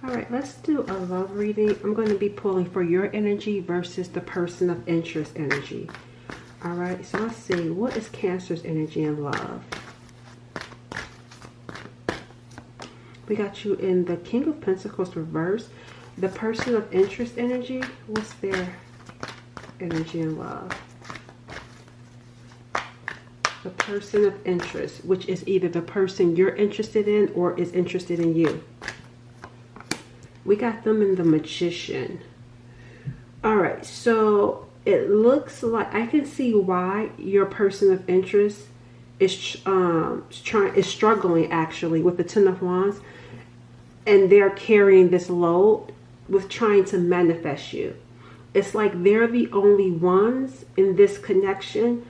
All right, let's do a love reading. I'm going to be pulling for your energy versus the person of interest energy. All right, so let's see. What is Cancer's energy in love? We got you in the King of Pentacles reverse. The person of interest energy, what's their energy in love? The person of interest, which is either the person you're interested in or is interested in you. We got them in the Magician. All right, so it looks like I can see why your person of interest is struggling actually with the Ten of Wands, and they're carrying this load with trying to manifest you. It's like they're the only ones in this connection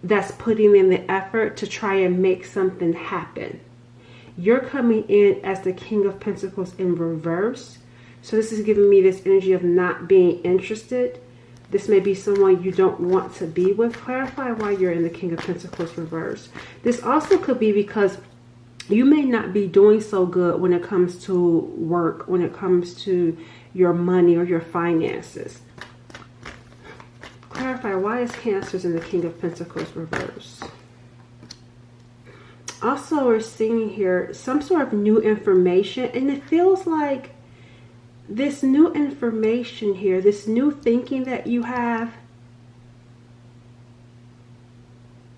that's putting in the effort to try and make something happen. You're coming in as the King of Pentacles in reverse. So this is giving me this energy of not being interested. This may be someone you don't want to be with. Clarify why you're in the King of Pentacles reverse. This also could be because you may not be doing so good when it comes to work, when it comes to your money or your finances. Clarify why is Cancer's in the King of Pentacles reverse. Also, we're seeing here some sort of new information, and it feels like this new information here, this new thinking that you have,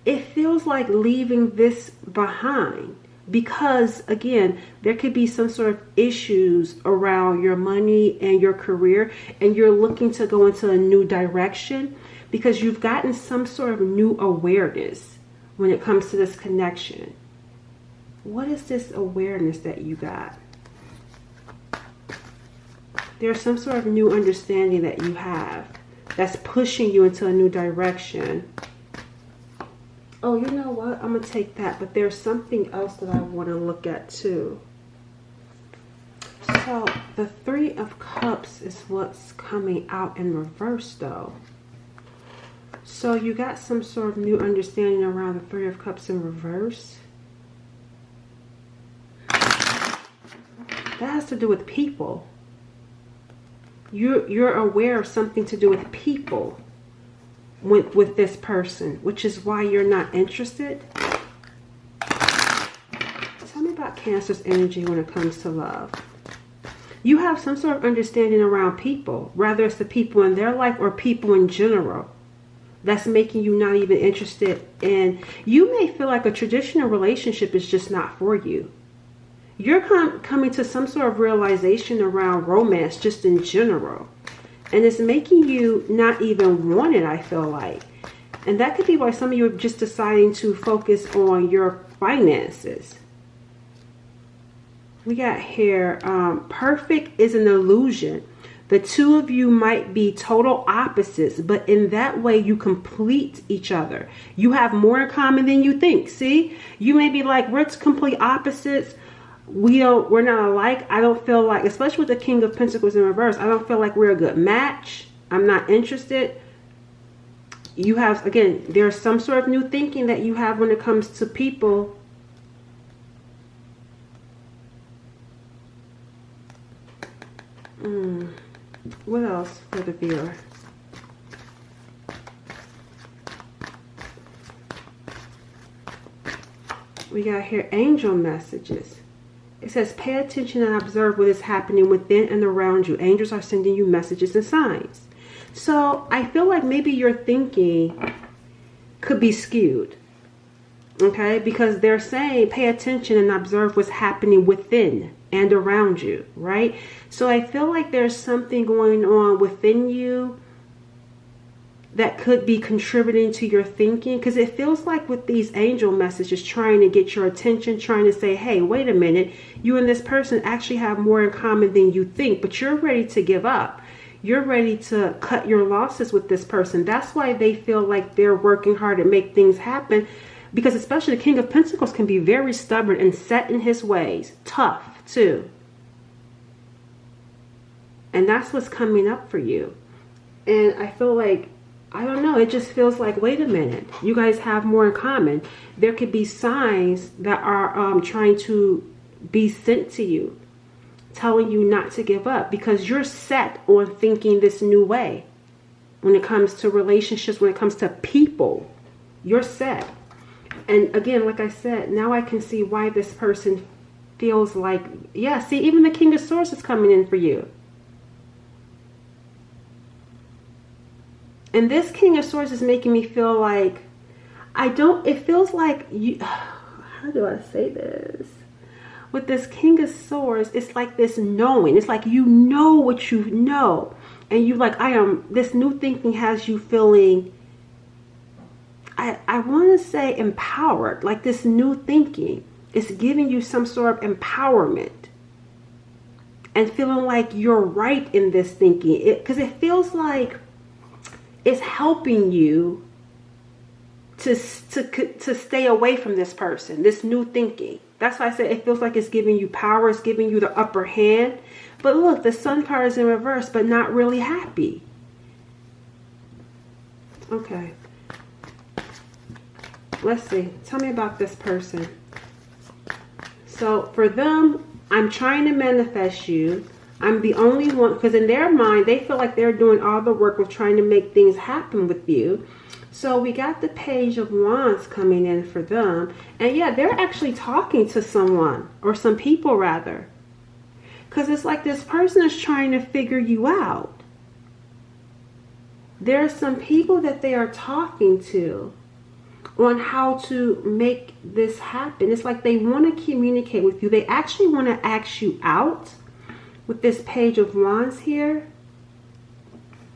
it feels like leaving this behind. Because again, there could be some sort of issues around your money and your career, and you're looking to go into a new direction because you've gotten some sort of new awareness when it comes to this connection. What is this awareness that you got? There's some sort of new understanding that you have that's pushing you into a new direction. Oh, you know what? I'm going to take that. But there's something else that I want to look at too. So the Three of Cups is what's coming out in reverse though. So you got some sort of new understanding around the Three of Cups in reverse. That has to do with people. You're aware of something to do with people with this person, which is why you're not interested. Tell me about Cancer's energy when it comes to love. You have some sort of understanding around people, whether it's the people in their life or people in general, that's making you not even interested in. You may feel like a traditional relationship is just not for you. You're coming to some sort of realization around romance just in general. And it's making you not even want it, I feel like. And that could be why some of you are just deciding to focus on your finances. We got here, perfect is an illusion. The two of you might be total opposites, but in that way you complete each other. You have more in common than you think. See, you may be like, we're complete opposites. We're not alike. I don't feel like, especially with the King of Pentacles in reverse, I don't feel like we're a good match. I'm not interested. You have, again, there's some sort of new thinking that you have when it comes to people. What else for the viewer? We got here angel messages. It says, pay attention and observe what is happening within and around you. Angels are sending you messages and signs. So I feel like maybe your thinking could be skewed. Okay? Because they're saying, pay attention and observe what's happening within and around you. Right? So I feel like there's something going on within you that could be contributing to your thinking, because it feels like with these angel messages trying to get your attention, trying to say, hey, wait a minute, you and this person actually have more in common than you think, but you're ready to give up. You're ready to cut your losses with this person. That's why they feel like they're working hard to make things happen, because especially the King of Pentacles can be very stubborn and set in his ways. Tough too. And that's what's coming up for you. And I feel like, I don't know, it just feels like, wait a minute, you guys have more in common. There could be signs that are trying to be sent to you. telling you not to give up because you're set on thinking this new way. When it comes to relationships, when it comes to people, you're set. And again, like I said, now I can see why this person feels like, yeah, see, even the King of Swords is coming in for you. And this King of Swords is making me feel like, it feels like you, how do I say this? With this King of Swords, it's like this knowing. It's like you know what you know. And you like, this new thinking has you feeling, I want to say empowered. Like this new thinking is giving you some sort of empowerment. And feeling like you're right in this thinking. Because it feels like it's helping you to stay away from this person, this new thinking. That's why I said it feels like it's giving you power, it's giving you the upper hand. But look, the Sun card is in reverse, but not really happy. Okay. Let's see. Tell me about this person. So for them, I'm trying to manifest you. I'm the only one, because in their mind, they feel like they're doing all the work of trying to make things happen with you. So we got the Page of Wands coming in for them. And yeah, they're actually talking to someone, or some people rather. Because it's like this person is trying to figure you out. There are some people that they are talking to on how to make this happen. It's like they want to communicate with you. They actually want to ask you out with this Page of Wands here.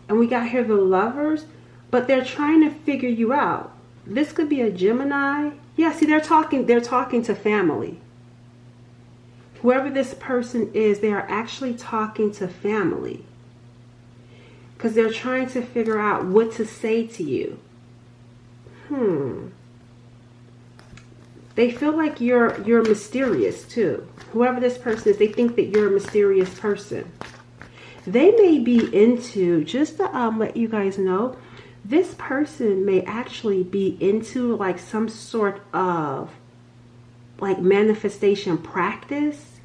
And we got here the Lovers. But they're trying to figure you out. This could be a Gemini. Yeah, see, they're talking to family. Whoever this person is, they are actually talking to family. Because they're trying to figure out what to say to you. They feel like you're mysterious too. Whoever this person is, they think that you're a mysterious person. They may be into, just to let you guys know, this person may actually be into like some sort of like manifestation practice.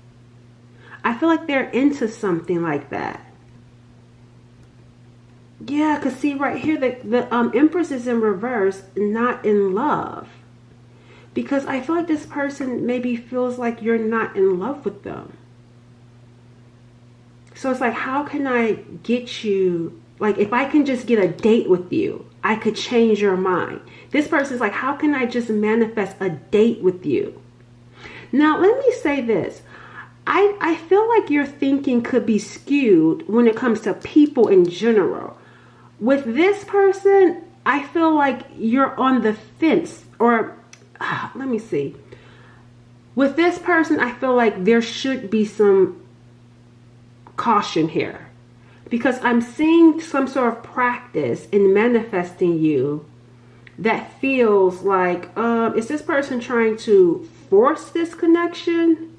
I feel like they're into something like that. Yeah, because see right here, the Empress is in reverse, not in love. Because I feel like this person maybe feels like you're not in love with them. So it's like, how can I get you? Like, if I can just get a date with you, I could change your mind. This person's like, how can I just manifest a date with you? Now, let me say this. I feel like your thinking could be skewed when it comes to people in general. With this person, I feel like you're on the fence. Or, let me see. With this person, I feel like there should be some caution here. Because I'm seeing some sort of practice in manifesting you that feels like, is this person trying to force this connection?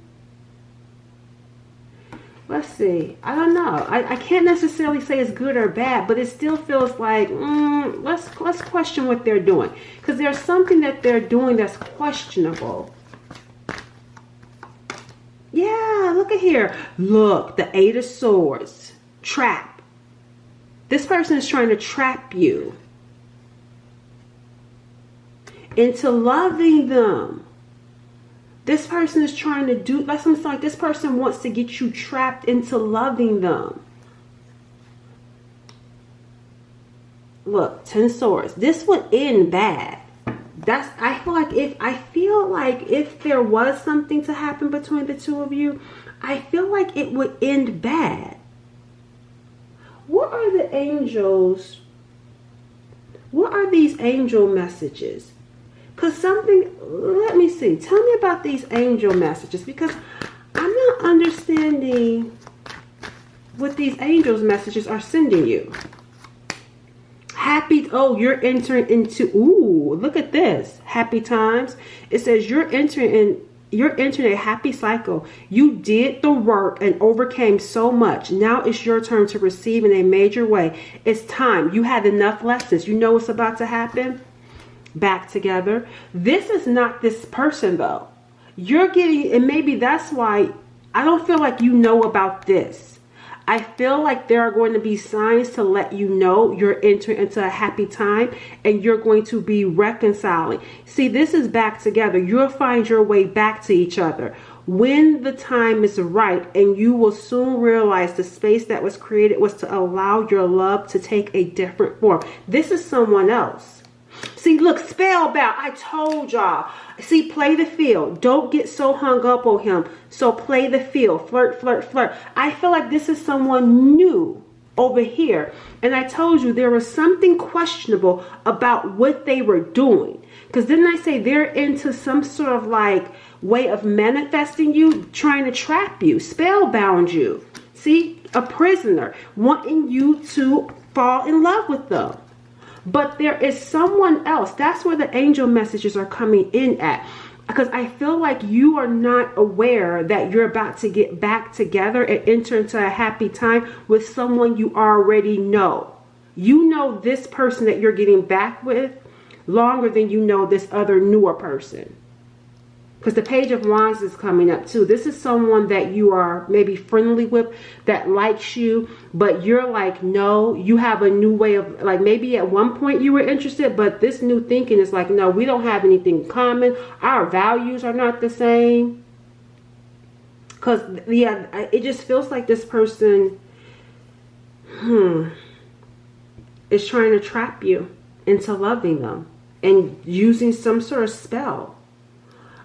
Let's see. I don't know. I can't necessarily say it's good or bad, but it still feels like, let's question what they're doing. Because there's something that they're doing that's questionable. Yeah, look at here. Look, the Eight of Swords. Trap. This person is trying to trap you into loving them. This person is trying to do, that's something like this person wants to get you trapped into loving them. Look, 10 Swords. This would end bad. I feel like if there was something to happen between the two of you, I feel like it would end bad. What are the angels? What are these angel messages? Because something, let me see. Tell me about these angel messages, because I'm not understanding what these angels messages are sending you. You're entering into, look at this. Happy times. It says you're entering a happy cycle. You did the work and overcame so much. Now it's your turn to receive in a major way. It's time. You had enough lessons. You know what's about to happen? Back together. This is not this person though. You're getting, and maybe that's why I don't feel like you know about this. I feel like there are going to be signs to let you know you're entering into a happy time and you're going to be reconciling. See, this is back together. You'll find your way back to each other when the time is right, and you will soon realize the space that was created was to allow your love to take a different form. This is someone else. See, look, spellbound. I told y'all. See, play the field. Don't get so hung up on him. So play the field. Flirt, flirt, flirt. I feel like this is someone new over here. And I told you there was something questionable about what they were doing. Because didn't I say they're into some sort of like way of manifesting you, trying to trap you, spellbound you. See, a prisoner, wanting you to fall in love with them. But there is someone else. That's where the angel messages are coming in at. Because I feel like you are not aware that you're about to get back together and enter into a happy time with someone you already know. You know this person that you're getting back with longer than you know this other newer person. Because the Page of Wands is coming up too. This is someone that you are maybe friendly with, that likes you, but you're like, no, you have a new way of, like, maybe at one point you were interested, but this new thinking is like, no, we don't have anything in common. Our values are not the same. Because, yeah, it just feels like this person is trying to trap you into loving them and using some sort of spell.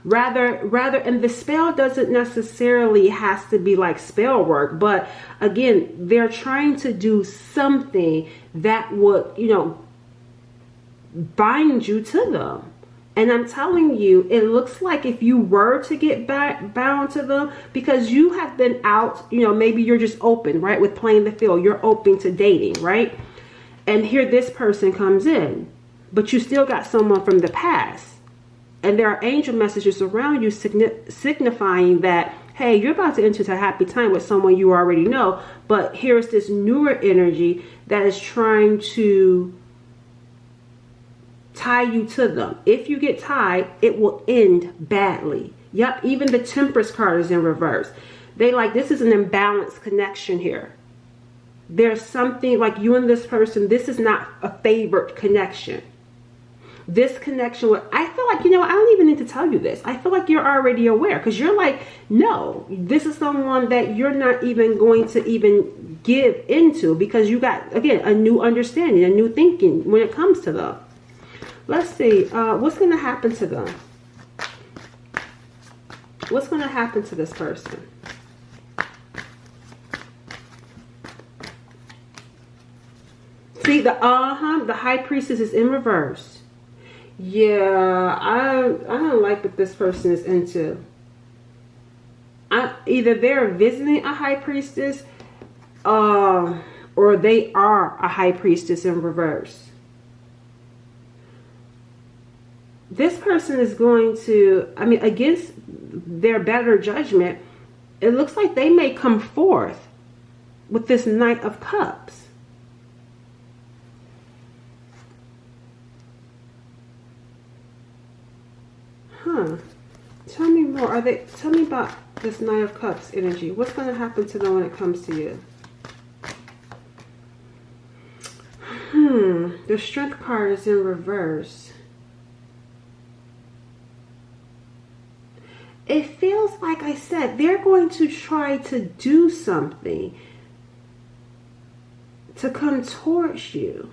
Rather, and the spell doesn't necessarily has to be like spell work, but again, they're trying to do something that would, you know, bind you to them. And I'm telling you, it looks like if you were to get bound to them, because you have been out, you know, maybe you're just open, right? With playing the field, you're open to dating, right? And here this person comes in, but you still got someone from the past. And there are angel messages around you signifying that, hey, you're about to enter into a happy time with someone you already know. But here's this newer energy that is trying to tie you to them. If you get tied, it will end badly. Yep, even the Temperance card is in reverse. They like, this is an imbalanced connection here. There's something like you and this person, this is not a favored connection. This connection with, I feel like, you know, I don't even need to tell you this. I feel like you're already aware, because you're like, no, this is someone that you're not even going to even give into, because you got, again, a new understanding, a new thinking when it comes to them. Let's see, what's going to happen to them? What's going to happen to this person? See, the High Priestess is in reverse. Yeah, I don't like what this person is into. Either they're visiting a High Priestess, or they are a High Priestess in reverse. This person is going to, I mean, against their better judgment, it looks like they may come forth with this Knight of Cups. Tell me more. Tell me about this Knight of Cups energy. What's going to happen to them when it comes to you? The Strength card is in reverse. It feels like I said, they're going to try to do something to come towards you.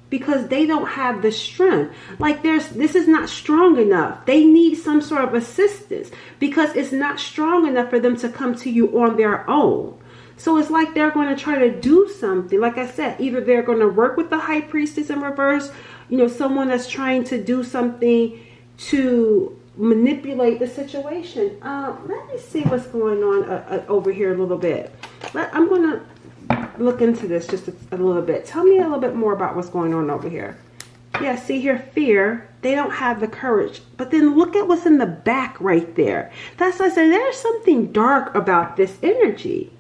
Because they don't have the strength. Like this is not strong enough. They need some sort of assistance, because it's not strong enough for them to come to you on their own. So it's like they're going to try to do something. Like I said, either they're going to work with the High Priestess in reverse, you know, someone that's trying to do something to manipulate the situation. Let me see what's going on over here a little bit. I'm going to look into this just a little bit. Tell me a little bit more about what's going on over here. Yeah, see here, fear. They don't have the courage. But then look at what's in the back right there. That's why I say there's something dark about this energy.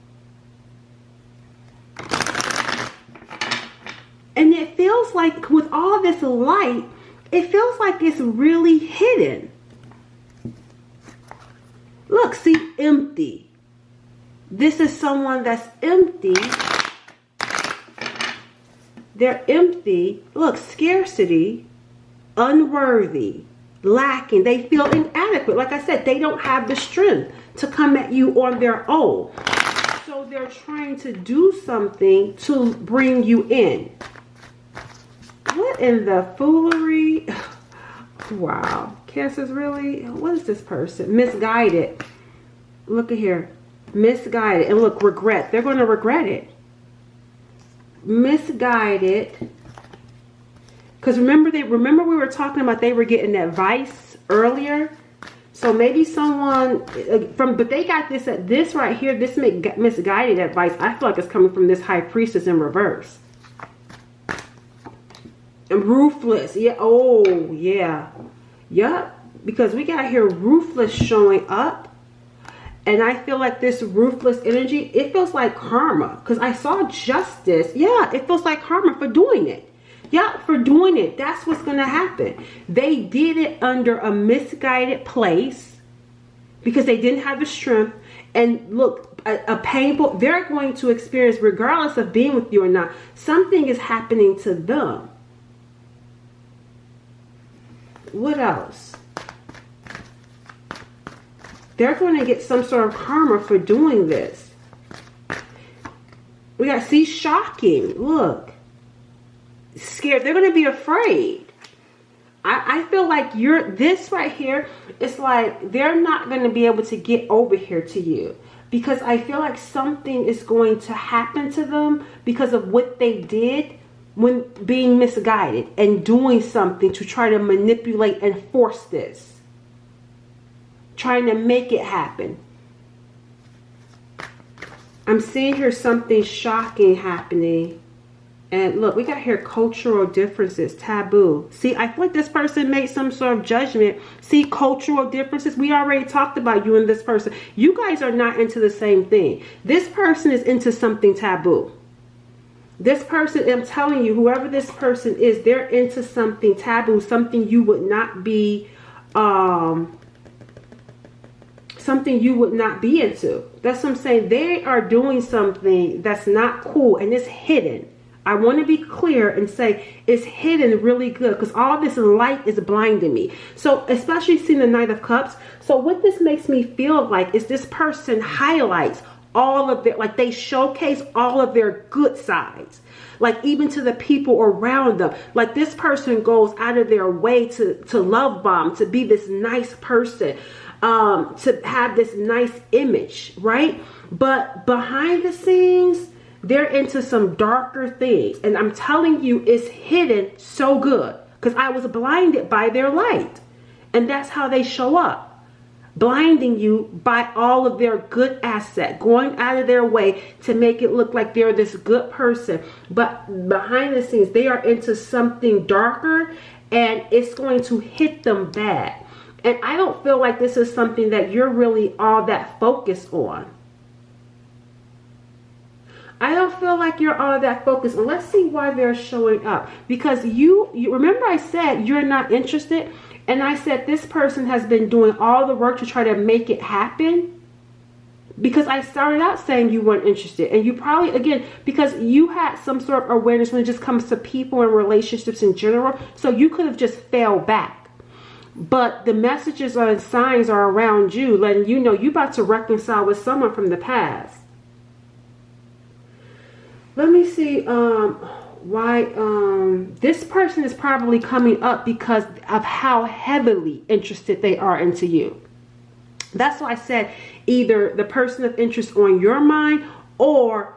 And it feels like with all this light, it feels like it's really hidden. Look, see, empty. This is someone that's empty. They're empty. Look, scarcity, unworthy, lacking. They feel inadequate. Like I said, they don't have the strength to come at you on their own. So they're trying to do something to bring you in. What in the foolery? Wow. Cancers, really? What is this person? Misguided. Look at here. Misguided. And look, regret. They're going to regret it. Misguided. Because remember we were talking about they were getting advice earlier. So maybe someone but they got this right here, this misguided advice. I feel like it's coming from this high priestess in reverse. And ruthless. Yeah. Oh, yeah. Yup. Because we got here ruthless showing up. And I feel like this ruthless energy, it feels like karma. Because I saw justice. Yeah, it feels like karma for doing it. Yeah, for doing it. That's what's going to happen. They did it under a misguided place because they didn't have the strength. And look, a painful, they're going to experience, regardless of being with you or not, something is happening to them. What else? They're going to get some sort of karma for doing this. We got, see, shocking. Look. Scared. They're going to be afraid. I feel like this right here, it's like they're not going to be able to get over here to you. Because I feel like something is going to happen to them because of what they did when being misguided and doing something to try to manipulate and force this. Trying to make it happen. I'm seeing here something shocking happening. And look, we got here cultural differences, taboo. See, I feel like this person made some sort of judgment. See, cultural differences. We already talked about you and this person. You guys are not into the same thing. This person is into something taboo. This person, I'm telling you, whoever this person is, they're into something taboo, something you would not be, something you would not be into. That's what I'm saying. They are doing something that's not cool and it's hidden. I want to be clear and say it's hidden really good because all this light is blinding me. So especially seeing the Knight of Cups. So what this makes me feel like is this person highlights all of their, like they showcase all of their good sides. Like even to the people around them. Like this person goes out of their way to love bomb, to be this nice person, to have this nice image, right? But behind the scenes, they're into some darker things. And I'm telling you, it's hidden so good. Because I was blinded by their light. And that's how they show up. Blinding you by all of their good asset. Going out of their way to make it look like they're this good person. But behind the scenes, they are into something darker. And it's going to hit them bad. And I don't feel like this is something that you're really all that focused on. I don't feel like you're all that focused. And let's see why they're showing up. Because you remember I said you're not interested. And I said this person has been doing all the work to try to make it happen. Because I started out saying you weren't interested. And you probably, again, because you had some sort of awareness when it just comes to people and relationships in general. So you could have just fell back. But the messages and signs are around you, letting you know you're about to reconcile with someone from the past. Let me see why this person is probably coming up because of how heavily interested they are into you. That's why I said either the person of interest on your mind or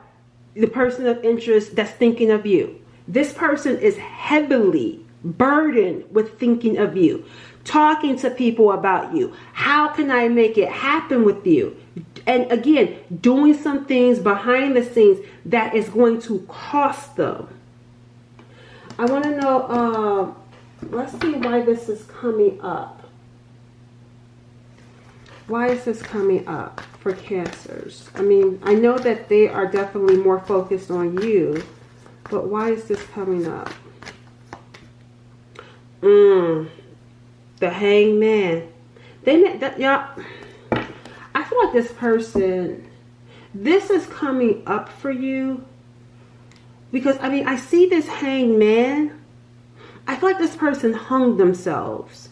the person of interest that's thinking of you. This person is heavily burdened with thinking of you, talking to people about you. How can I make it happen with you? And again, doing some things behind the scenes that is going to cost them. I want to know, let's see why this is coming up. Why is this coming up for Cancers? I mean, I know that they are definitely more focused on you, but why is this coming up? The Hangman. Y'all, feel like this person, this is coming up for you. Because, I mean, I see this hanged man. I feel like this person hung themselves.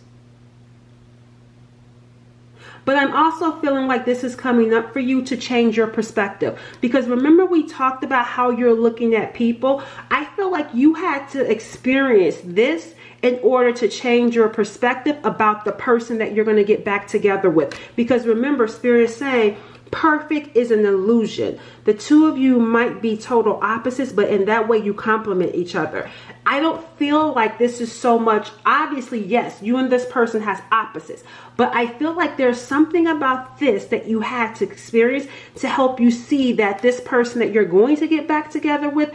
But I'm also feeling like this is coming up for you to change your perspective. Because remember we talked about how you're looking at people? I feel like you had to experience this in order to change your perspective about the person that you're going to get back together with. Because remember, Spirit is saying, perfect is an illusion. The two of you might be total opposites, but in that way you complement each other. I don't feel like this is so much, obviously, yes, you and this person has opposites, but I feel like there's something about this that you had to experience to help you see that this person that you're going to get back together with,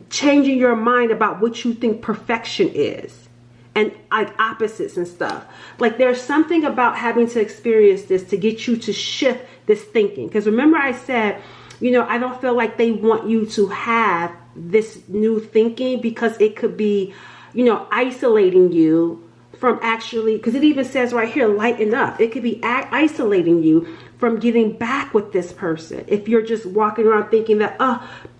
changing your mind about what you think perfection is. And like opposites and stuff. Like there's something about having to experience this to get you to shift this thinking. Because remember I said, you know, I don't feel like they want you to have this new thinking because it could be, you know, isolating you from actually, because it even says right here, lighten up. It could be isolating you from getting back with this person. If you're just walking around thinking that,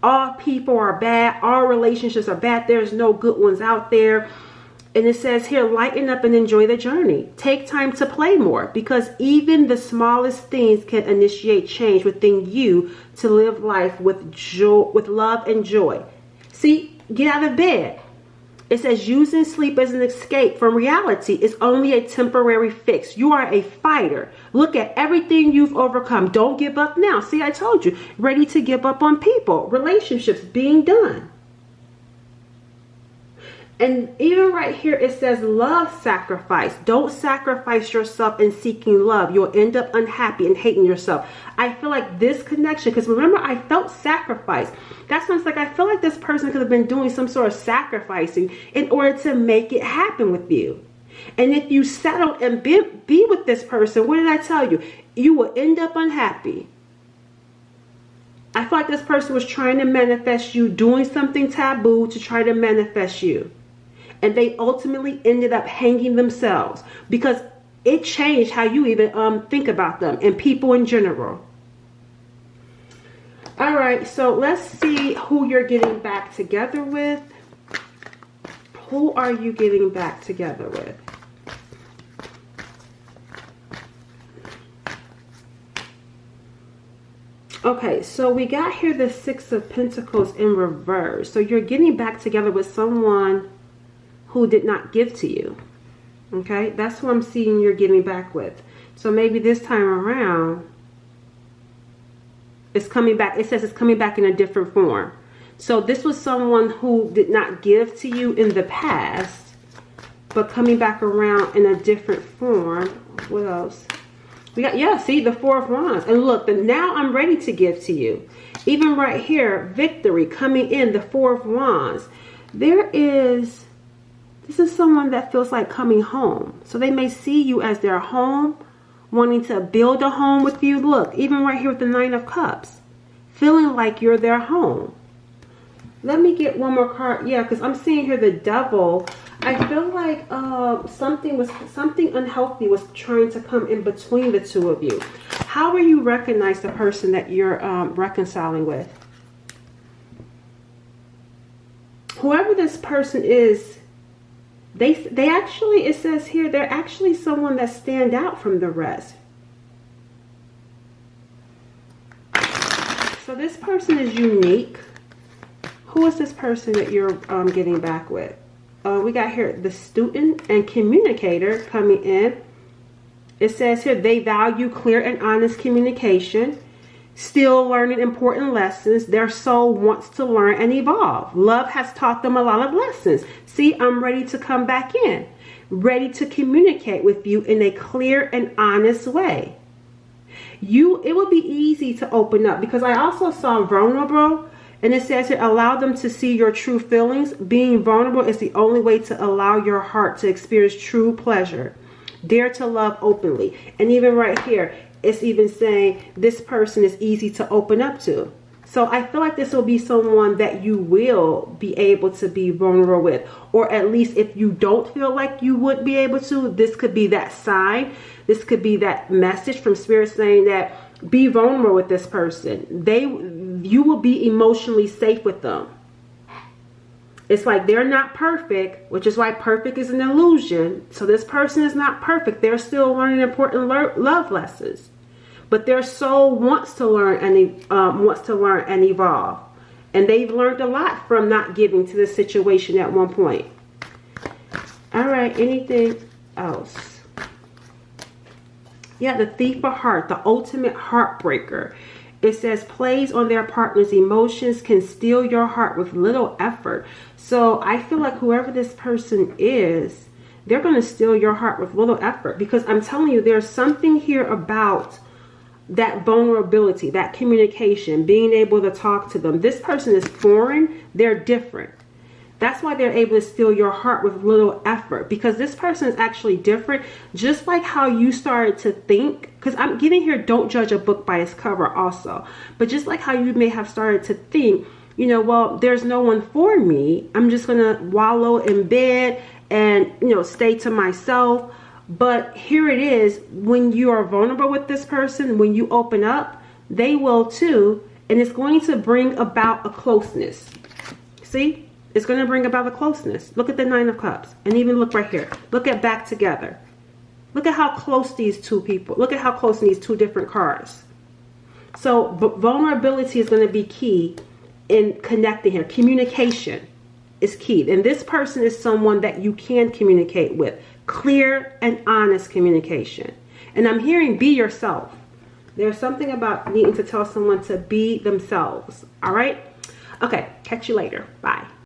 all people are bad, all relationships are bad, there's no good ones out there. And it says here, lighten up and enjoy the journey. Take time to play more, because even the smallest things can initiate change within you to live life with joy, with love and joy. See, get out of bed. It says using sleep as an escape from reality is only a temporary fix. You are a fighter. Look at everything you've overcome. Don't give up now. See, I told you, ready to give up on people, relationships being done. And even right here, it says love sacrifice. Don't sacrifice yourself in seeking love. You'll end up unhappy and hating yourself. I feel like this connection, because remember, I felt sacrifice. That's when it's like, I feel like this person could have been doing some sort of sacrificing in order to make it happen with you. And if you settle and be with this person, what did I tell you? You will end up unhappy. I feel like this person was trying to manifest you, doing something taboo to try to manifest you. And they ultimately ended up hanging themselves because it changed how you even think about them and people in general. All right, so let's see who you're getting back together with. Who are you getting back together with? Okay, so we got here the Six of Pentacles in reverse. So you're getting back together with someone who did not give to you. Okay, that's who I'm seeing you're getting back with. So maybe this time around, it's coming back. It says it's coming back in a different form. So this was someone who did not give to you in the past, but coming back around in a different form. What else? We got, yeah, see, the Four of Wands. And look, now I'm ready to give to you. Even right here, victory coming in, the Four of Wands. This is someone that feels like coming home. So they may see you as their home, wanting to build a home with you. Look, even right here with the Nine of Cups, feeling like you're their home. Let me get one more card. Yeah, because I'm seeing here the Devil. I feel like something unhealthy was trying to come in between the two of you. How will you recognize the person that you're reconciling with? Whoever this person is, they actually, it says here, they're actually someone that stand out from the rest. So this person is unique. Who is this person that you're getting back with? We got here the student and communicator coming in. It says here they value clear and honest communication, still learning important lessons. Their soul wants to learn and evolve. Love has taught them a lot of lessons. See, I'm ready to come back in, ready to communicate with you in a clear and honest way. It will be easy to open up, because I also saw vulnerable. And it says here, allow them to see your true feelings. Being vulnerable is the only way to allow your heart to experience true pleasure. Dare to love openly. And even right here, it's even saying this person is easy to open up to. So I feel like this will be someone that you will be able to be vulnerable with. Or at least if you don't feel like you would be able to, this could be that sign. This could be that message from Spirit saying that Be vulnerable with this person. You will be emotionally safe with them. It's like they're not perfect, which is why perfect is an illusion. So this person is not perfect. They're still learning important love lessons, but their soul wants to learn and evolve. And they've learned a lot from not giving to this situation at one point. All right, anything else? Yeah, the Thief of Heart, the ultimate heartbreaker. It says plays on their partner's emotions, can steal your heart with little effort. So I feel like whoever this person is, they're going to steal your heart with little effort, because I'm telling you, there's something here about that vulnerability, that communication, being able to talk to them. This person is foreign. They're different. That's why they're able to steal your heart with little effort, because this person is actually different. Just like how you started to think, because I'm getting here, don't judge a book by its cover also. But just like how you may have started to think, you know, well, there's no one for me. I'm just going to wallow in bed and, you know, stay to myself. But here it is, when you are vulnerable with this person, when you open up, they will too. And it's going to bring about a closeness. See? It's going to bring about a closeness. Look at the Nine of Cups. And even look right here. Look at back together. Look at how close these two people. Look at how close in these two different cards. So vulnerability is going to be key in connecting here. Communication is key. And this person is someone that you can communicate with. Clear and honest communication. And I'm hearing be yourself. There's something about needing to tell someone to be themselves. All right? Okay. Catch you later. Bye.